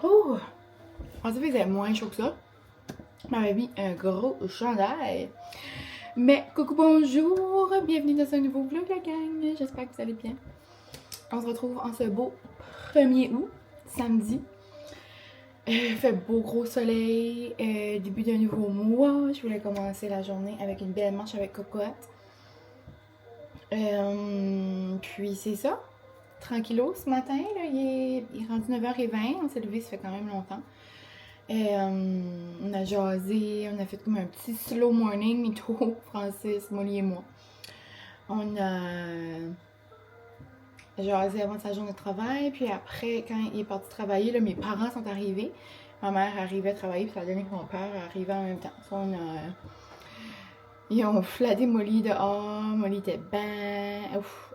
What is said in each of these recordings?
Oh! Je pensais que c'était moins chaud que ça. Je m'avais mis un gros chandail. Mais coucou, bonjour! Bienvenue dans un nouveau vlog, la gang. J'espère que vous allez bien. On se retrouve en ce beau 1er août, samedi. Il fait beau gros soleil, début d'un nouveau mois. Je voulais commencer la journée avec une belle marche avec Cocotte. Puis c'est ça. Tranquillo ce matin, là, il est rendu 9h20. On s'est levé, ça fait quand même longtemps. On a jasé, on a fait comme un petit slow morning, Mito, Francis, Molly et moi. On a jasé avant sa journée de travail, puis après, quand il est parti travailler, là, mes parents sont arrivés. Ma mère arrivait à travailler, puis ça a donné que mon père arrivait en même temps. Ils ont flatté Molly dehors, Molly était ben,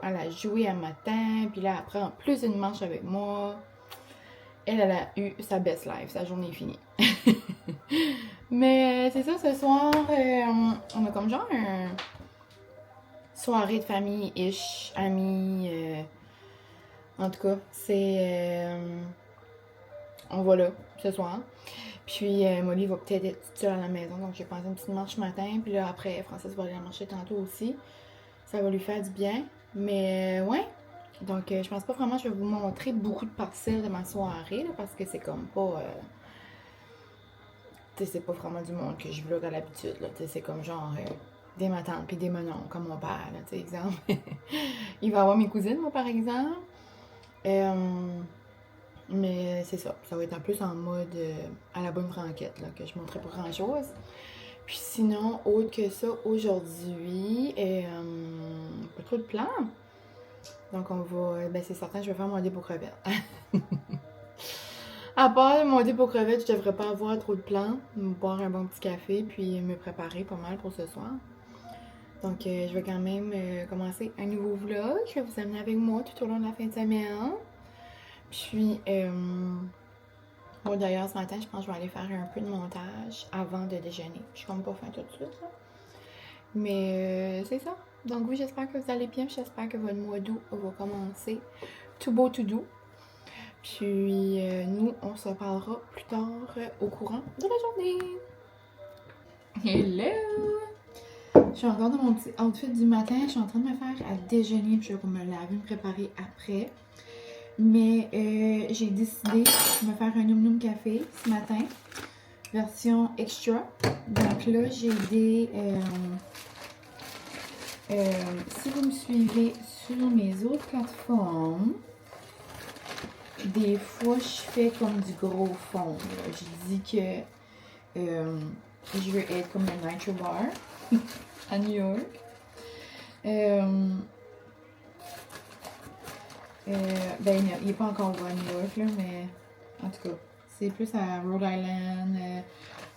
elle a joué un matin, puis là après, en plus d'une marche avec moi, elle a eu sa best life, sa journée est finie. Mais c'est ça, ce soir, on a comme genre une soirée de famille-ish, amis, en tout cas, on va là, ce soir. Puis Molly va peut-être être toute seule à la maison, donc j'ai pensé une petite marche ce matin. Puis là, après, Francis va aller la marcher tantôt aussi. Ça va lui faire du bien. Mais ouais, donc je pense pas vraiment que je vais vous montrer beaucoup de parcelles de ma soirée, là, parce que c'est comme pas... tu sais, c'est pas vraiment du monde que je vlog à l'habitude, là. Tu sais, c'est comme genre... des matantes puis des menons, comme mon père, là, tu sais, exemple. Il va avoir mes cousines, moi, par exemple. Mais c'est ça. Ça va être en plus en mode à la bonne franquette, là, que je montrerai pas grand-chose. Puis sinon, autre que ça, aujourd'hui, pas trop de plans. Donc on va, ben c'est certain, je vais faire mon dépôt crevette. À part mon dépôt crevette, je devrais pas avoir trop de plans. Boire un bon petit café, puis me préparer pas mal pour ce soir. Donc je vais quand même commencer un nouveau vlog. Je vais vous amener avec moi tout au long de la fin de semaine. Puis, bon, d'ailleurs, ce matin, je pense que je vais aller faire un peu de montage avant de déjeuner. Je suis comme pas faim tout de suite, là. Mais c'est ça. Donc oui, j'espère que vous allez bien. J'espère que votre mois d'août va commencer tout beau, tout doux. Puis nous, on se parlera plus tard au courant de la journée. Hello! Je suis encore dans mon petit outfit du matin. Je suis en train de me faire à déjeuner. Puis je vais me laver, me préparer après. Mais j'ai décidé de me faire un Noum Noum café ce matin, version extra. Donc là, j'ai des... si vous me suivez sur mes autres plateformes, des fois, je fais comme du gros fond. Là. Je dis que je veux être comme le Nitro Bar à New York. Ben, il n'est pas encore à New York, là, mais en tout cas, c'est plus à Rhode Island,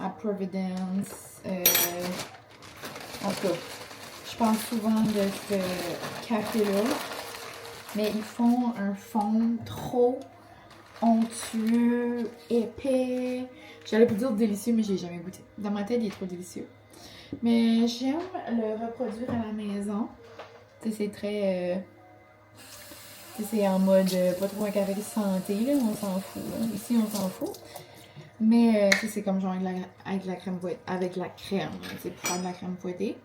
à Providence. En tout cas, je pense souvent de ce café-là, mais ils font un fond trop onctueux, épais. J'allais vous dire délicieux, mais j'ai jamais goûté. Dans ma tête, il est trop délicieux. Mais j'aime le reproduire à la maison. Tu sais, c'est très... c'est en mode pas trop un café de santé, là, on s'en fout. Là. Ici, on s'en fout. Mais c'est comme genre avec la crème fouettée. Avec la crème, c'est pour faire de la crème fouettée.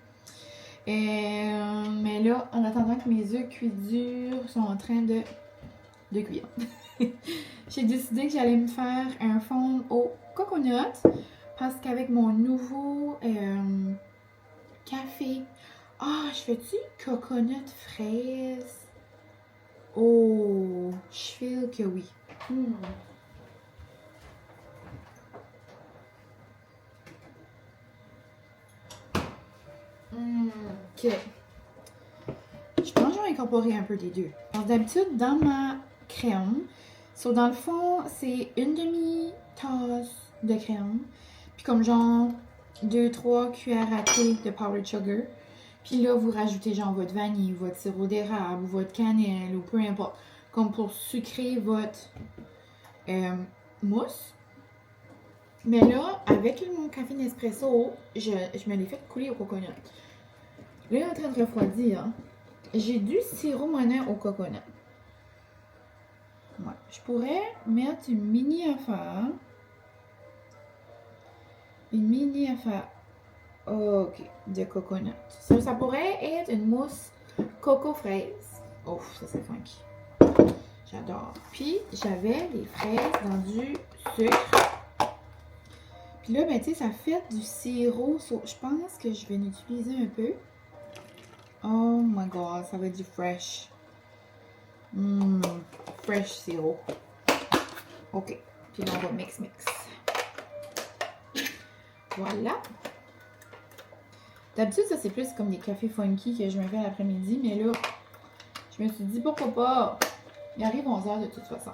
Mais là, en attendant que mes œufs cuits durs sont en train de cuire, j'ai décidé que j'allais me faire un fond au coconut. Parce qu'avec mon nouveau café... Ah, je fais-tu coconut fraise? Oh, je feel que oui. Ok. Je pense que je vais incorporer un peu des deux. Alors d'habitude, dans ma crème, dans le fond, c'est une demi-tasse de crème. Puis comme genre 2-3 cuillères à thé de powdered sugar. Puis là, vous rajoutez genre votre vanille, votre sirop d'érable, ou votre cannelle, ou peu importe. Comme pour sucrer votre mousse. Mais là, avec mon café Nespresso, je me l'ai fait couler au coconut. Là, il est en train de refroidir. J'ai du sirop monin au coconut. Ouais, Je pourrais mettre une mini affaire. Une mini affaire. Ok, de coconut. Ça pourrait être une mousse coco fraise. Oh, ça c'est funky. J'adore. Puis j'avais les fraises dans du sucre. Puis là, ben tu sais, ça fait du sirop. Je pense que je vais en utiliser un peu. Oh my god, ça va être du fresh. Fresh sirop. Ok. Puis là, on va mix. Voilà. D'habitude, ça c'est plus comme des cafés funky que je me fais l'après-midi, mais là, je me suis dit pourquoi pas. Il arrive 11h de toute façon.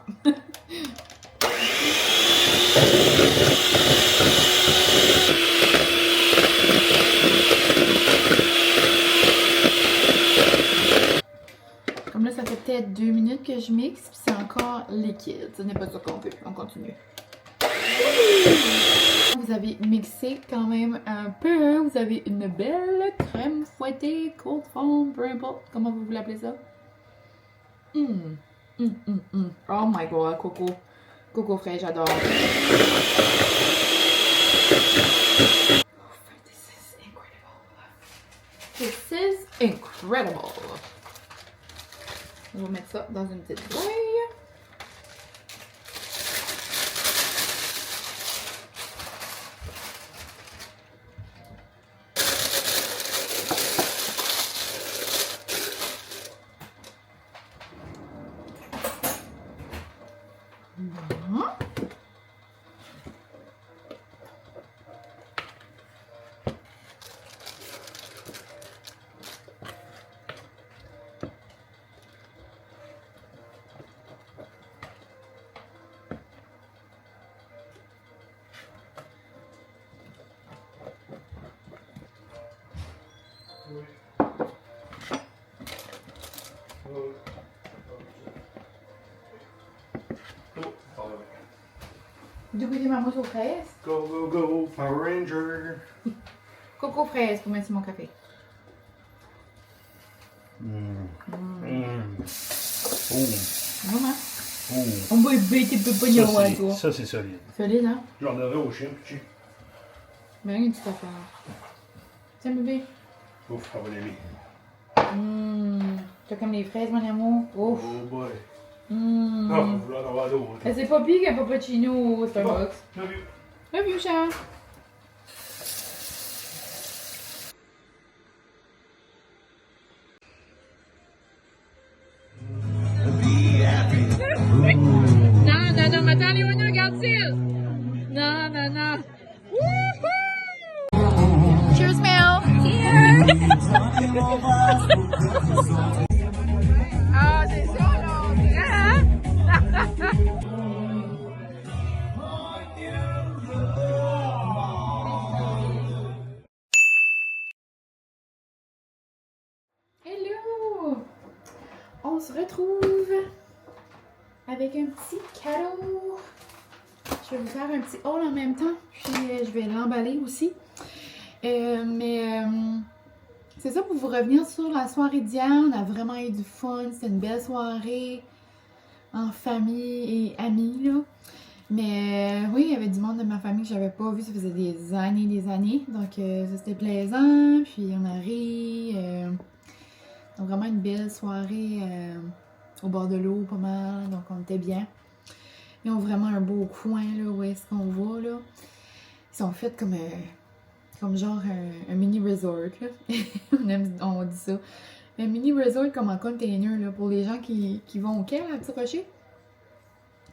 Comme là, ça fait peut-être 2 minutes que je mixe, puis c'est encore liquide. Ce n'est pas ça qu'on veut. On continue. Vous avez mixé quand même un peu. Vous avez une belle crème fouettée, cold foam, peu importe comment vous voulez appeler ça. Oh my god, coco frais, j'adore. This is incredible. This is incredible. On va mettre ça dans une petite bouille. Du goûter ma mousse aux fraises. Go, Power Ranger. Coco fraise pour mettre sur mon café. Maman. On va bêter peu pognon à toi. Ça, c'est solide. Solide, hein? J'en donnerai au chien, petit. Mais rien, une petite affaire. Tiens, bébé. Ouf, ça va l'aimer. T'as comme les fraises, mon amour. Ouf. Oh boy. Ah, on va vouloir en avoir d'autres. c'est pas pire qu'un cappuccino au Starbucks. Love you. Love you, cher. Non, mais attends, Léona, regarde-t-il. Non. Cheers, Mel. Cheers. Ah, c'est ça, là, on dirait, hein? Hello! On se retrouve avec un petit cadeau. Je vais vous faire un petit haul en même temps, puis je vais l'emballer aussi. C'est ça, pour vous revenir sur la soirée d'hier. On a vraiment eu du fun. C'était une belle soirée en famille et amis, là. Mais oui, il y avait du monde de ma famille que j'avais pas vu. Ça faisait des années. Donc, ça, c'était plaisant. Puis, on a ri. Donc, vraiment une belle soirée au bord de l'eau, pas mal. Donc, on était bien. Ils ont vraiment un beau coin, là, où est-ce qu'on va, là. Ils sont faits comme genre un mini resort, là. on dit ça. Un mini resort comme en container, là, pour les gens qui vont au quai, à Petit Rocher.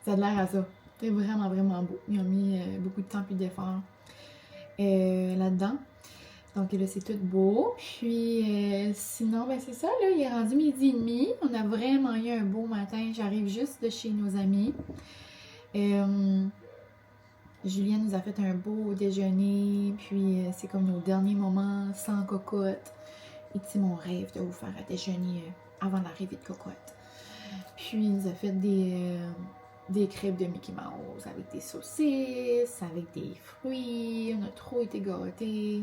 Ça a l'air à ça. C'est vraiment, vraiment beau. Ils ont mis beaucoup de temps et d'efforts là-dedans. Donc là, c'est tout beau. Puis sinon, ben c'est ça, là, il est rendu 12h30. On a vraiment eu un beau matin. J'arrive juste de chez nos amis. Julien nous a fait un beau déjeuner, puis c'est comme nos derniers moments sans cocotte. Et c'est mon rêve de vous faire un déjeuner avant l'arrivée de cocotte. Puis il nous a fait des crêpes de Mickey Mouse avec des saucisses, avec des fruits. On a trop été gâtés.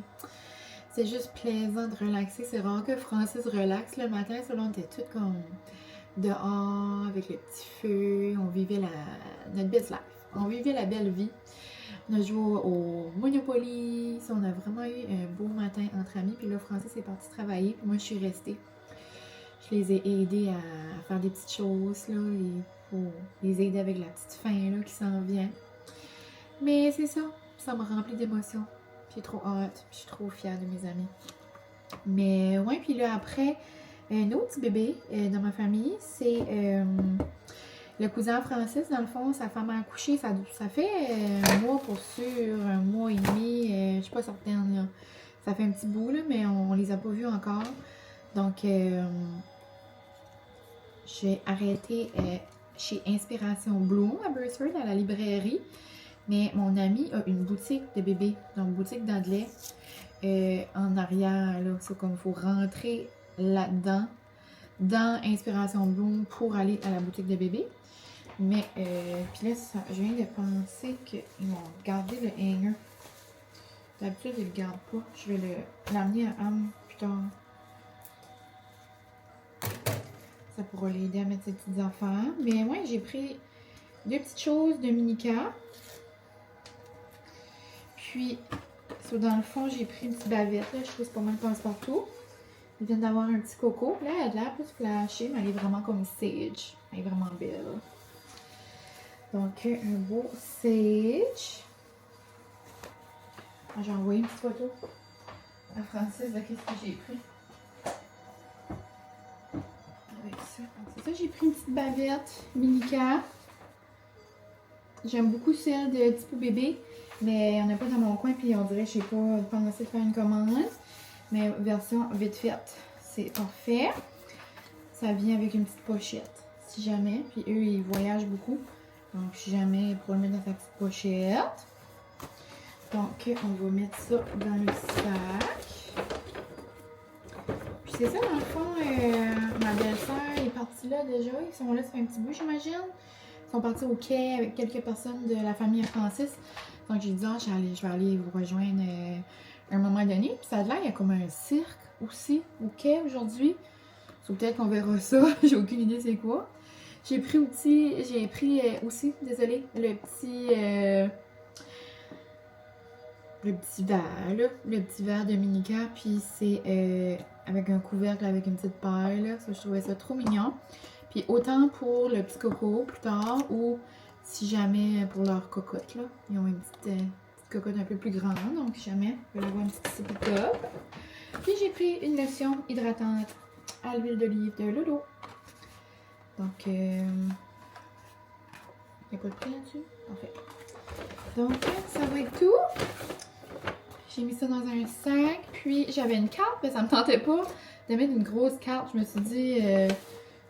C'est juste plaisant de relaxer. C'est rare que Francis relaxe le matin. Selon on était toutes comme dehors avec le petit feu. On vivait notre best life. On vivait la belle vie. On a joué au Monopoly. On a vraiment eu un beau matin entre amis. Puis là, Francis est parti travailler. Puis moi, je suis restée. Je les ai aidés à faire des petites choses, là, et pour les aider avec la petite faim, là, qui s'en vient. Mais c'est ça. Ça me remplit d'émotions. J'ai trop hâte. Je suis trop fière de mes amis. Mais ouais, puis là, après, un autre petit bébé dans ma famille, c'est le cousin Francis. Dans le fond, sa femme a accouché. Ça fait un mois pour sûr, un mois et demi. Je suis pas certaine, là. Ça fait un petit bout, là, mais on les a pas vus encore. Donc, j'ai arrêté chez Inspiration Bloom à Burstford, à la librairie. Mais mon ami a une boutique de bébés, donc boutique d'Anglais, en arrière, là. C'est comme il faut rentrer là-dedans, dans Inspiration Bloom, pour aller à la boutique de bébés. Mais, puis là, je viens de penser qu'ils vont garder le hanger. D'habitude, ils le gardent pas. Je vais l'amener à Anne plus tard. Ça pourra l'aider à mettre ses petites affaires. Mais ouais, j'ai pris deux petites choses de Minica. Puis, dans le fond, j'ai pris une petite bavette. Là. Je trouve que c'est pas mal passe-partout. Ils viennent d'avoir un petit coco. Là, elle a de l'air plus flashée, mais elle est vraiment comme sage. Elle est vraiment belle. Donc, un beau sage. J'ai envoyé une petite photo à Francis de qu'est-ce que j'ai pris. Avec ça. C'est ça, j'ai pris une petite bavette Minica. J'aime beaucoup celle de Tipo Bébé, mais il n'y en a pas dans mon coin, puis on dirait, je sais pas, penser de faire une commande. Mais version vite faite, c'est parfait. Ça vient avec une petite pochette, si jamais. Puis eux, ils voyagent beaucoup. Donc, si jamais, pour le mettre dans sa petite pochette. Donc, on va mettre ça dans le sac. Puis c'est ça, dans le fond, ma belle-sœur est partie là déjà. Ils sont là, ça fait un petit bout, j'imagine. Ils sont partis au quai avec quelques personnes de la famille Francis. Donc, j'ai dit, je vais aller vous rejoindre à un moment donné. Puis ça a l'air, il y a comme un cirque aussi au quai aujourd'hui. Peut-être qu'on verra ça. J'ai aucune idée c'est quoi. J'ai pris aussi, désolée, le petit verre, là. Le petit verre de Minica. Puis c'est avec un couvercle avec une petite paille, là. Ça, je trouvais ça trop mignon. Puis autant pour le petit coco plus tard, ou si jamais pour leur cocotte, là. Ils ont une petite cocotte un peu plus grande, donc si jamais ils veulent avoir une petite sippy cup. Puis j'ai pris une lotion hydratante à l'huile d'olive de Lolo. Donc, il n'y a pas de prix là-dessus? Parfait. Donc, ça va être tout. J'ai mis ça dans un sac. Puis, j'avais une carte, mais ça ne me tentait pas de mettre une grosse carte. Je me suis dit,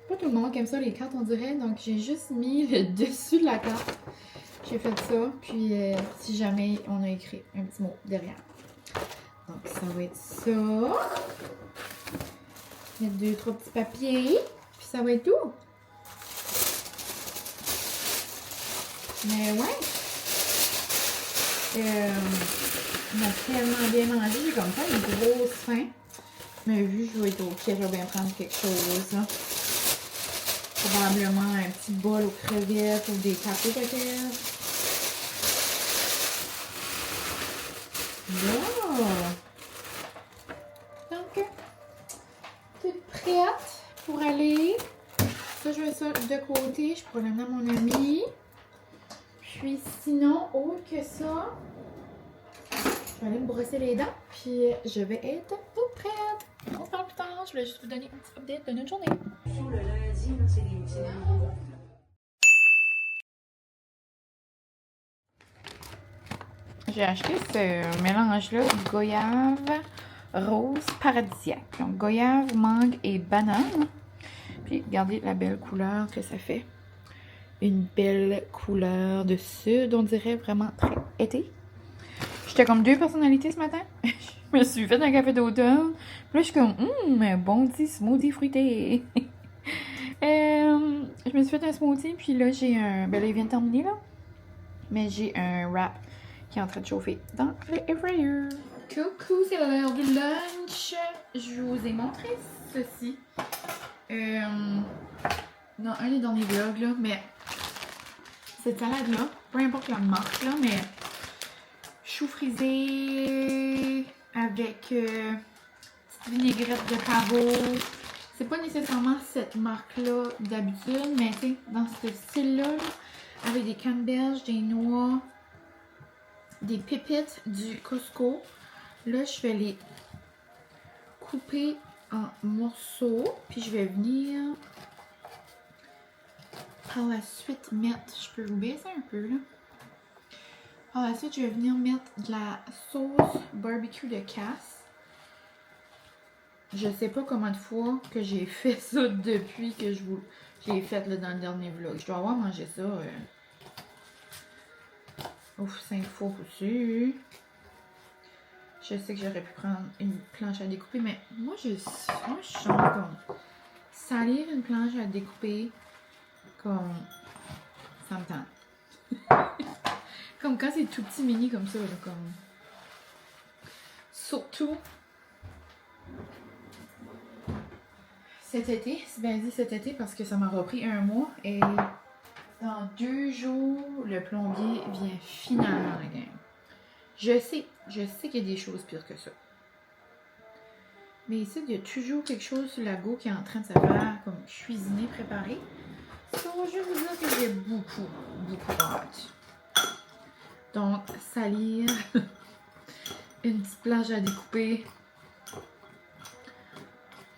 pas tout le monde qui aime ça, les cartes, on dirait. Donc, j'ai juste mis le dessus de la carte. J'ai fait ça. Puis, si jamais, on a écrit un petit mot derrière. Donc, ça va être ça. Mettre 2-3 petits papiers. Puis, ça va être tout. Mais ouais. On a tellement bien mangé. J'ai comme ça une grosse faim. Mais vu que je vais être au quai, je vais bien prendre quelque chose. Là. Probablement un petit bol aux crevettes ou des tacos peut-être. Wow! Donc, toute prête pour aller. Ça, je mets ça de côté. Je pourrais l'amener à mon ami. Puis sinon, autre que ça, je vais aller me brosser les dents. Puis je vais être toute prête. On se parle plus tard. Je voulais juste vous donner un petit update de notre journée. Sur le lundi, c'est des J'ai acheté ce mélange-là de goyave rose paradisiaque. Donc, goyave, mangue et banane. Puis, regardez la belle couleur que ça fait. Une belle couleur de sud, on dirait vraiment très été. J'étais comme deux personnalités ce matin. Je me suis fait un café d'automne. Puis là, je suis comme, un bon petit smoothie fruité. Je me suis fait un smoothie, puis là, j'ai un... Ben là, il vient de terminer, là. Mais j'ai un wrap qui est en train de chauffer dans le air fryer. Coucou, c'est l'heure du lunch. Je vous ai montré ceci. dans un des derniers vlogs, là, mais cette salade-là, peu importe la marque, là, mais chou frisé avec petite vinaigrette de pavot. C'est pas nécessairement cette marque-là d'habitude, mais tu sais, dans ce style-là, là, avec des canneberges, des noix, des pépites du Costco. Là, je vais les couper en morceaux, puis je vais venir par la suite mettre, je peux vous baisser un peu là. Par la suite, je vais venir mettre de la sauce barbecue de Cass. Je sais pas combien de fois que j'ai fait ça depuis que j'ai fait là, dans le dernier vlog. Je dois avoir mangé ça 5 fois aussi. Je sais que j'aurais pu prendre une planche à découper, mais moi je sens comme salir une planche à découper comme ça me tente. Comme quand c'est tout petit mini comme ça, là, comme surtout cet été, c'est bien dit cet été parce que ça m'a repris un mois et dans 2 jours, le plombier vient finalement à la game. Je sais qu'il y a des choses pires que ça. Mais ici, il y a toujours quelque chose sur la go qui est en train de se faire comme cuisiner, préparer. Ça, je vais vous dire que j'ai beaucoup hâte. Donc, salir une petite planche à découper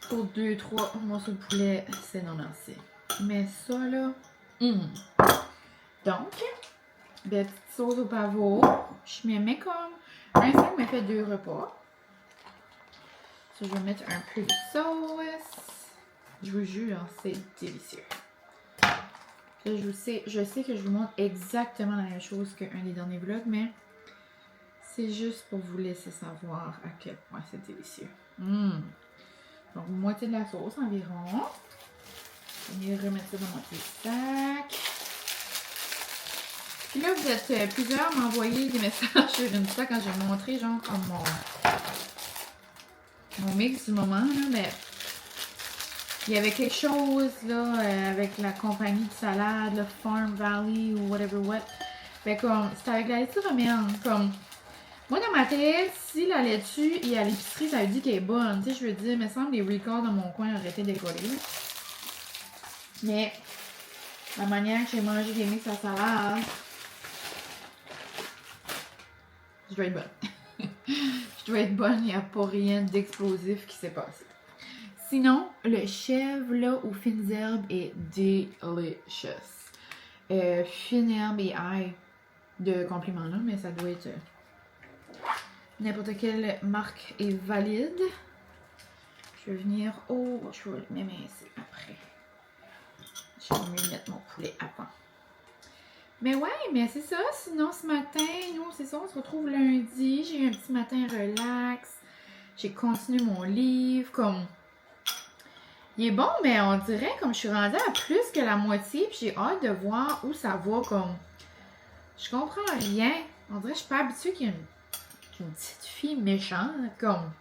pour 2-3 morceaux de poulet, c'est non merci. Mais ça, là, Donc, de la petite sauce au pavot. Je me mets comme un sac me fait 2 repas. Ça, je vais mettre un peu de sauce. Je vous jure, c'est délicieux. Là, je sais que je vous montre exactement la même chose qu'un des derniers vlogs, mais c'est juste pour vous laisser savoir à quel point c'est délicieux. Donc, moitié de la sauce environ. Je vais remettre ça dans mon petit sac. Puis là, vous êtes plusieurs à m'envoyer des messages sur Insta quand j'ai montré, genre, comme mon mix du moment, là, mais il y avait quelque chose, là, avec la compagnie de salade, le Farm Valley ou whatever what. Fait comme, c'était avec la laitue romaine, comme, moi, dans ma tête, si la laitue est à l'épicerie, ça veut dire qu'elle est bonne, tu sais, je veux dire, il me semble les records dans mon coin auraient été décollés. Mais, la manière que j'ai mangé des mix à salade, je dois être bonne. Je dois être bonne, il n'y a pas rien d'explosif qui s'est passé. Sinon, le chèvre là aux fines herbes est delicious. Fines herbes et ail de complément là, mais ça doit être n'importe quelle marque est valide. Je vais venir je vais le m'émincer après. Je vais mieux mettre mon poulet à pan. Mais ouais, mais c'est ça. Sinon, ce matin, nous, c'est ça, on se retrouve lundi. J'ai eu un petit matin relax. J'ai continué mon livre. Comme, il est bon, mais on dirait comme je suis rendue à plus que la moitié. Puis j'ai hâte de voir où ça va. Comme, je comprends rien. On dirait que je suis pas habituée qu'il y ait une petite fille méchante. Comme,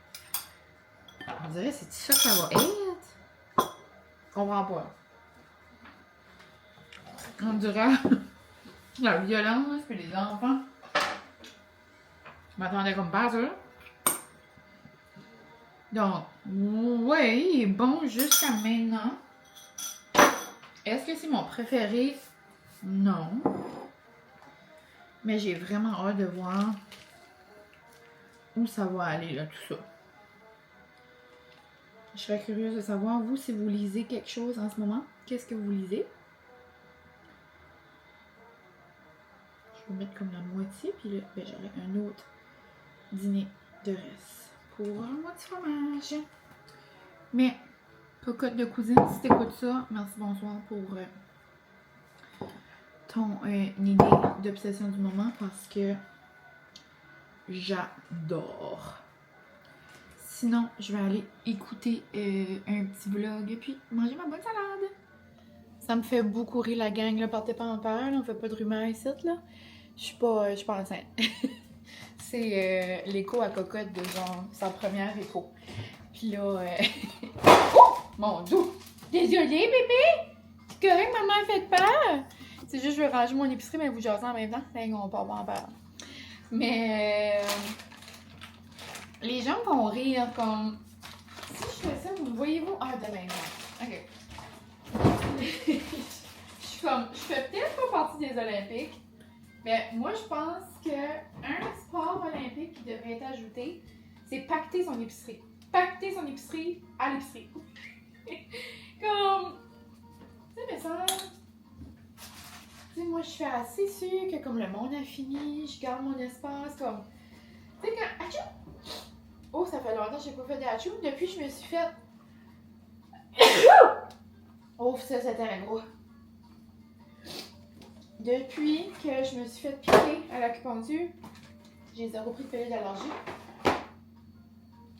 on dirait que c'est ça que ça va être. Je comprends pas. On dirait la violence, puis les enfants. Je m'attendais comme pas à ça. Donc, oui, il est bon jusqu'à maintenant. Est-ce que c'est mon préféré? Non. Mais j'ai vraiment hâte de voir où ça va aller, là, tout ça. Je serais curieuse de savoir, vous, si vous lisez quelque chose en ce moment. Qu'est-ce que vous lisez? Je vais mettre comme la moitié, puis là, ben, j'aurai un autre dîner de reste pour un mois de fromage. Mais, cocotte de cousine, si t'écoutes ça, merci, bonsoir pour ton idée d'obsession du moment parce que j'adore. Sinon, je vais aller écouter un petit vlog et puis manger ma bonne salade. Ça me fait beaucoup rire la gang, là, partez pas en peur, là, on fait pas de rumeurs ici, là. Je suis pas enceinte. C'est l'écho à cocotte de genre sa première écho. Puis là, oh! Mon Dieu! Désolée, bébé! C'est correct, maman, faites pas! C'est juste, je vais ranger mon épicerie, mais vous jasez en même temps. Ben, on peut pas en parler. Mais les gens vont rire comme. Si je fais ça, vous voyez-vous? Ah, demain, ok. Je suis comme. Je fais peut-être pas partie des Olympiques, mais moi, je pense qu'un sport olympique qui devrait être ajouté, c'est pacter son épicerie. Pacter son épicerie à l'épicerie. Comme. Tu sais, mais ça. Tu sais, moi, je suis assez sûre que comme le monde a fini, je garde mon espace, comme... Tu sais, quand... Achou! Oh, ça fait longtemps que j'ai pas fait d'achou. Depuis que je me suis fait... Oh, ça, c'était gros. Depuis que je me suis fait piquer à l'acupuncture, j'ai zéro pris de pilule d'allergie.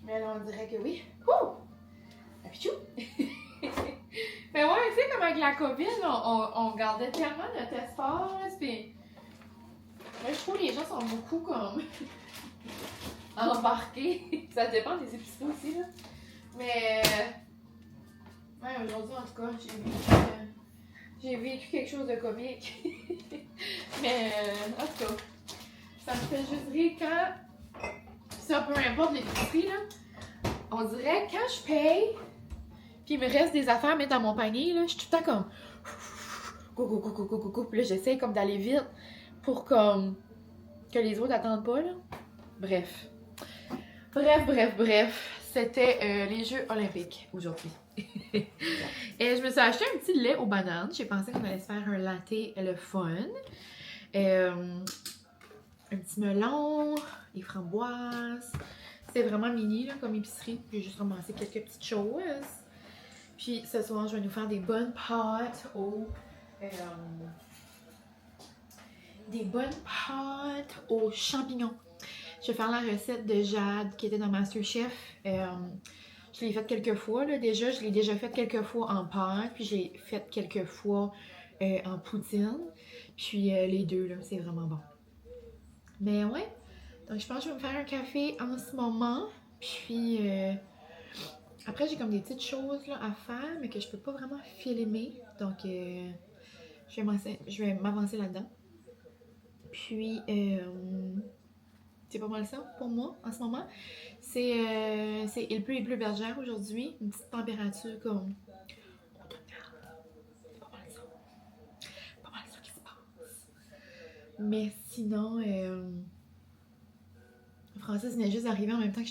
Mais là, on dirait que oui. Ouh! Achou! Mais ouais, tu sais, comme avec la COVID, on gardait tellement notre espace, pis... Là, je trouve que les gens sont beaucoup comme... embarqués. Ça dépend des épiceries aussi, là. Mais... Ouais, aujourd'hui, en tout cas, j'ai vécu quelque chose de comique. Mais, en tout cas, ça me fait juste rire quand... Ça, peu importe l'épicerie, là. On dirait, quand je paye... Puis il me reste des affaires à mettre dans mon panier, là, je suis tout le temps comme... Go, go, go, go, go, go, go. Puis là, j'essaie comme d'aller vite pour comme... que les autres attendent pas, là. Bref. Bref. C'était les Jeux olympiques aujourd'hui. Et je me suis acheté un petit lait aux bananes. J'ai pensé qu'on allait se faire un latte le fun. Un petit melon, des framboises. C'était vraiment mini, là, comme épicerie. J'ai juste ramassé quelques petites choses. Puis ce soir, je vais nous faire des bonnes pâtes aux champignons. Je vais faire la recette de Jade qui était dans MasterChef. Je l'ai faite quelques fois là, déjà. Je l'ai déjà faite quelques fois en pâte. Puis je l'ai faite quelques fois en poutine. Puis les deux, là, c'est vraiment bon. Mais ouais. Donc je pense que je vais me faire un café en ce moment. Puis... après, j'ai comme des petites choses là, à faire, mais que je peux pas vraiment filmer. Donc, je vais m'avancer là-dedans. Puis, c'est pas mal ça pour moi en ce moment. Il pleut bergère aujourd'hui. Une petite température comme... C'est pas mal ça. Pas mal ça qui se passe. Mais sinon... Francis venait juste d'arriver en même temps que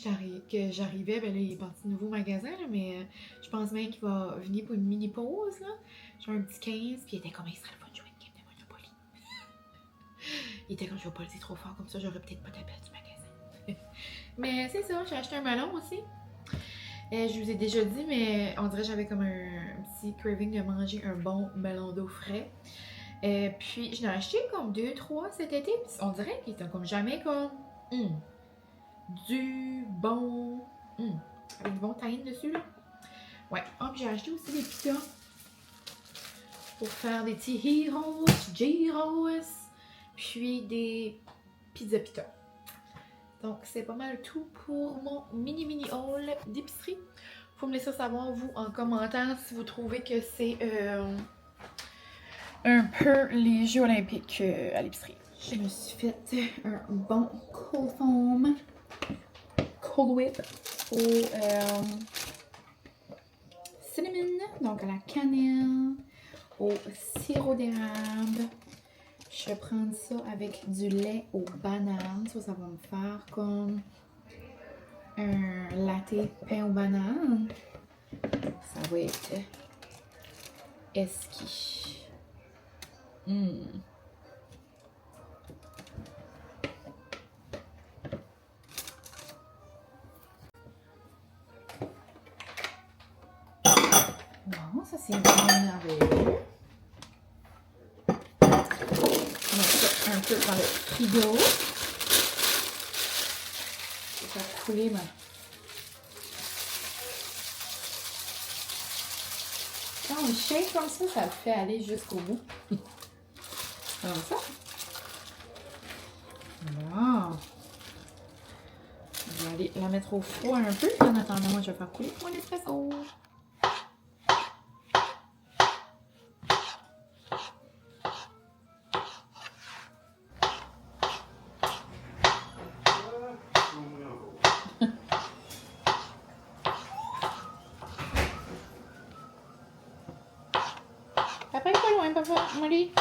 j'arrivais. Ben là, il est parti de nouveau au magasin, là, mais je pense même qu'il va venir pour une mini pause. Là. J'ai un petit 15, puis il était comme il serait le fun de jouer une game de Monopoly. Il était comme je vais pas le dire trop fort, comme ça j'aurais peut-être pas d'appel du magasin. Mais c'est ça, j'ai acheté un melon aussi. Je vous ai déjà dit, mais on dirait que j'avais comme un petit craving de manger un bon melon d'eau frais. Puis je l'ai acheté comme 2-3 cet été, puis on dirait qu'il était comme jamais comme... du bon... avec du bon tahine dessus, là. Ouais. Ah, puis j'ai acheté aussi des pitas pour faire des petits gyros, puis des pizza pita. Donc, c'est pas mal tout pour mon mini haul d'épicerie. Faut me laisser savoir, vous, en commentaire, si vous trouvez que c'est un peu les Jeux olympiques à l'épicerie. Je me suis fait un bon cold foam. Cold Whip au cinnamon, donc à la cannelle, au sirop d'érable. Je vais prendre ça avec du lait aux bananes. Ça va me faire comme un latte pain aux bananes. Ça va être esqui. Bon, ça c'est bien merveilleux. On va mettre un peu dans le frigo. Ça va couler ma... Quand on shake comme ça le fait aller jusqu'au bout. Comme ça. Wow. Je vais aller la mettre au froid un peu. En attendant, moi, je vais faire couler mon espresso. ça va, Molly?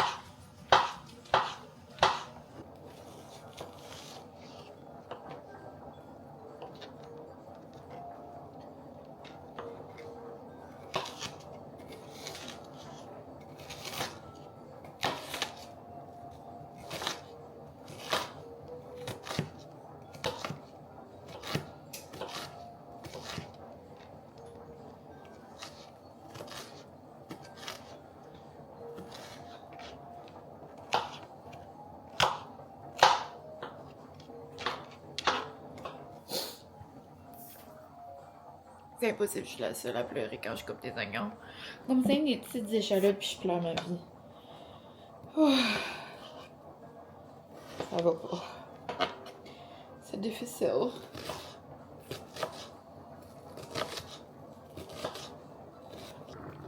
C'est impossible, je suis la seule à pleurer quand je coupe des oignons. Comme ça, des petites échalotes, puis je pleure ma vie. Oh. Ça va pas. C'est difficile.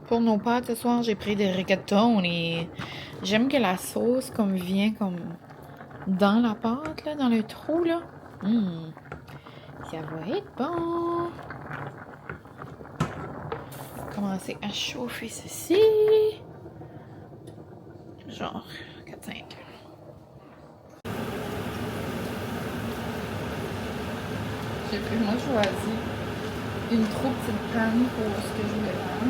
Pour nos pâtes, ce soir, j'ai pris des rigatoni. J'aime que la sauce comme vient comme dans la pâte, là, dans le trou, là. Ça va être bon. Commencer à chauffer ceci. Genre 4-5. J'ai vraiment choisi une trop petite panne pour ce que je voulais faire.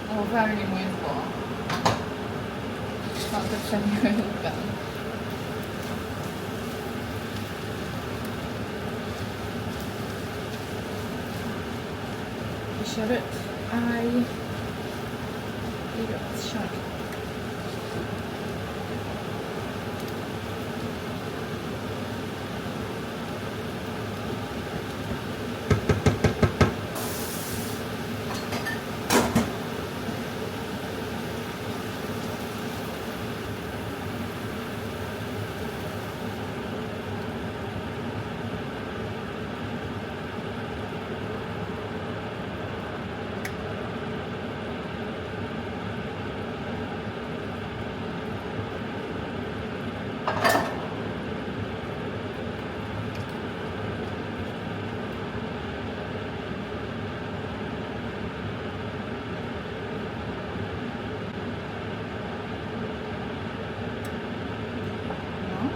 On va faire les moins forts. Je pense que ça mieux une autre panne. Échalotes, ail et le petit champignon.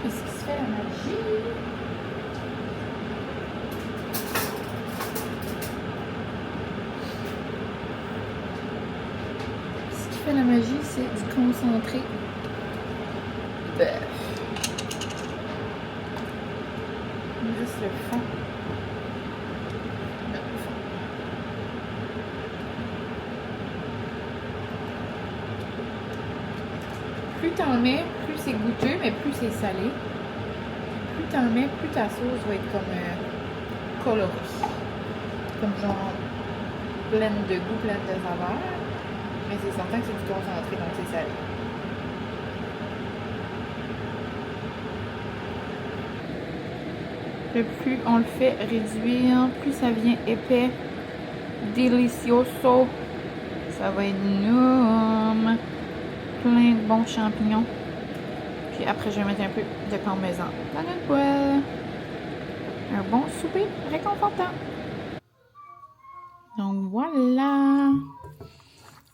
Qu'est-ce qui se fait la magie? Ce qui fait la magie, c'est du concentré bœuf. Juste le fond. Le fond. Plus t'en mets, plus c'est goûteux, mais plus c'est salé. Plus t'en mets, plus ta sauce va être comme colorée. Comme genre pleine de goût, pleine de saveur. Mais c'est certain que c'est du concentré, donc c'est salé. Le plus on le fait réduire, plus ça vient épais. Delicioso. Ça va être énorme. Plein de bons champignons. Puis après, je vais mettre un peu de parmesan dans notre poêle. Un bon souper réconfortant. Donc voilà.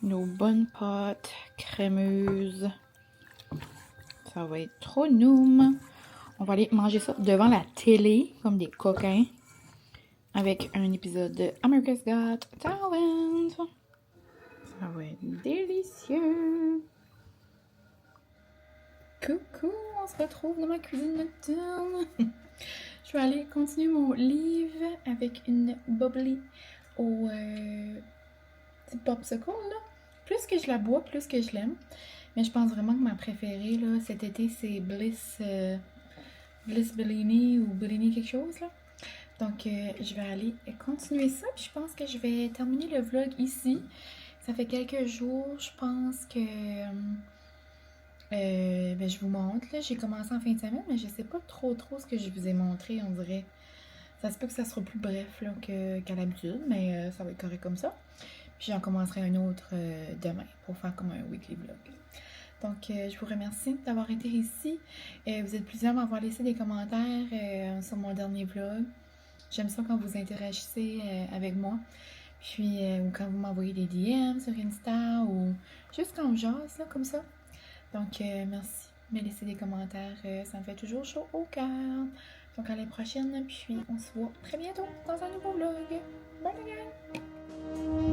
Nos bonnes pâtes crémeuses. Ça va être trop noum. On va aller manger ça devant la télé, comme des coquins. Avec un épisode de America's Got Talent. Ça va être délicieux. Coucou, on se retrouve dans ma cuisine nocturne. Je vais aller continuer mon livre avec une bubbly au petit popsicle là. Plus que je la bois, plus que je l'aime. Mais je pense vraiment que ma préférée là, cet été, c'est Bliss Bellini ou Bellini quelque chose là. Donc je vais aller continuer ça. Puis je pense que je vais terminer le vlog ici. Ça fait quelques jours, je pense que ben, je vous montre. J'ai commencé en fin de semaine, mais je sais pas trop ce que je vous ai montré, on dirait. Ça se peut que ça sera plus bref là, qu'à l'habitude, mais ça va être correct comme ça. Puis j'en commencerai un autre demain pour faire comme un weekly vlog. Donc je vous remercie d'avoir été ici. Vous êtes plusieurs à m'avoir laissé des commentaires sur mon dernier vlog. J'aime ça quand vous interagissez avec moi. Puis, ou quand vous m'envoyez des DM sur Insta ou juste quand on jase, là, comme ça. Donc, merci. Me laisser des commentaires, ça me fait toujours chaud au cœur. Donc, à la prochaine, puis on se voit très bientôt dans un nouveau vlog. Bye, bye, bye!